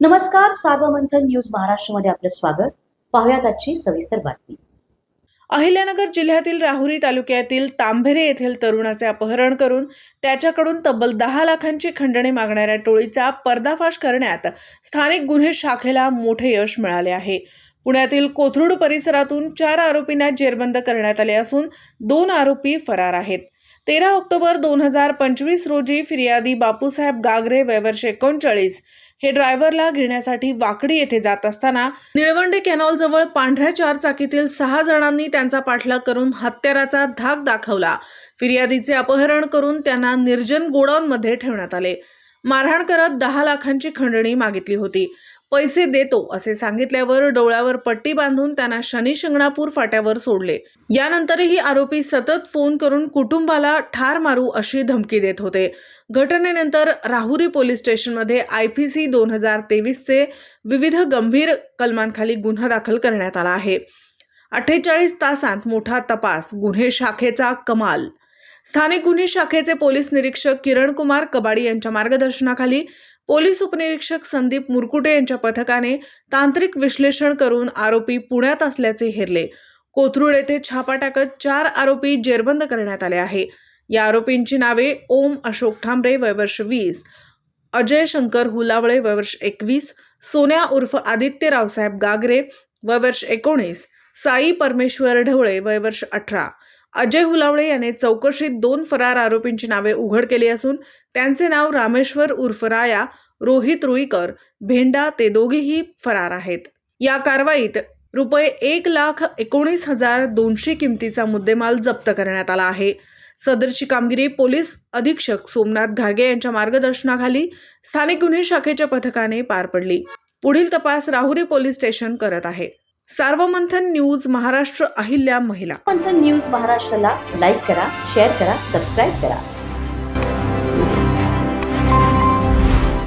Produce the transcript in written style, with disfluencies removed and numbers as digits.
नमस्कार, सार्वमंथन न्यूज महाराष्ट्रमध्ये आपलं स्वागत. पाहुयात आजची सविस्तर बातमी. अहिल्यानगर जिल्ह्यातील राहुरी तालुक्यातील तांभेरे येथील तरुणाचे अपहरण करून त्याच्याकडून तब्बल 10 लाखांची खंडणी मागणाऱ्या टोळीचा पर्दाफाश करण्यात स्थानिक गुन्हे शाखेला मोठे यश मिळाले आहे. पुण्यातील कोथरूड परिसरातून 4 आरोपींना जेरबंद करण्यात आले असून 2 आरोपी फरार आहेत. 13 ऑक्टोबर 2025 रोजी फिर्यादी बापूसाहेब गागरे वय वर्ष 39 हे ड्रायव्हरला घेण्यासाठी वाकडी येथे जात असताना निळवंडे कॅनॉल जवळ पांढऱ्या 4 चाकीतील 6 जणांनी त्यांचा पाठलाग करून हत्याराचा धाक दाखवला. फिर्यादीचे अपहरण करून त्यांना निर्जन गोडाऊनमध्ये ठेवण्यात आले. मारहाण करत 10 लाखांची खंडणी मागितली होती. पैसे देतो असे सांगितल्यावर डोळ्यावर पट्टी बांधून त्यांना शनी शिंगणापूर फाट्यावर सोडले. यानंतरही आरोपी सतत फोन करून कुटुंबाला ठार मारू अशी धमकी देत होते. घटनेनंतर राहुरी पोलीस स्टेशनमध्ये IPC 2023 चे विविध गंभीर कलमांखाली गुन्हा दाखल करण्यात आला आहे. 48 तासांत मोठा तपास, गुन्हे शाखेचा कमाल. स्थानिक गुन्हे शाखेचे पोलीस निरीक्षक किरण कुमार कबाडी यांच्या मार्गदर्शनाखाली पोलीस उपनिरीक्षक संदीप मुरकुटे यांच्या पथकाने तांत्रिक विश्लेषण करून आरोपी पुण्यात असल्याचे हेरले. कोथरूड येथे छापा टाकत 4 आरोपी जेरबंद करण्यात आले आहे. या आरोपींची नावे ओम अशोक ठांबरे वय वर्ष 20, अजय शंकर हुलावळे वय वर्ष 21, सोन्या उर्फ आदित्य रावसाहेब गागरे वय वर्ष 19, साई परमेश्वर ढवळे वय वर्ष 18. अजय हुलावळे याने चौकशीत 2 फरार आरोपींची नावे उघड केली असून त्यांचे नाव रामेश्वर उर्फ राया, रोहित रुईकर, भेंडा ते दोघेही फरार आहेत. या कारवाईत रुपये 1,19,200 किमतीचा मुद्देमाल जप्त करण्यात आला आहे. सदरची कामगिरी पोलीस अधीक्षक सोमनाथ घारगे यांच्या मार्गदर्शनाखाली स्थानिक गुन्हे शाखेच्या पथकाने पार पडली. पुढील तपास राहुरी पोलीस स्टेशन करत आहे. सार्वमंथन न्यूज महाराष्ट्र, अहिल्या महिला. सार्वमंथन न्यूज महाराष्ट्राला लाईक करा, शेअर करा, सबस्क्राईब करा.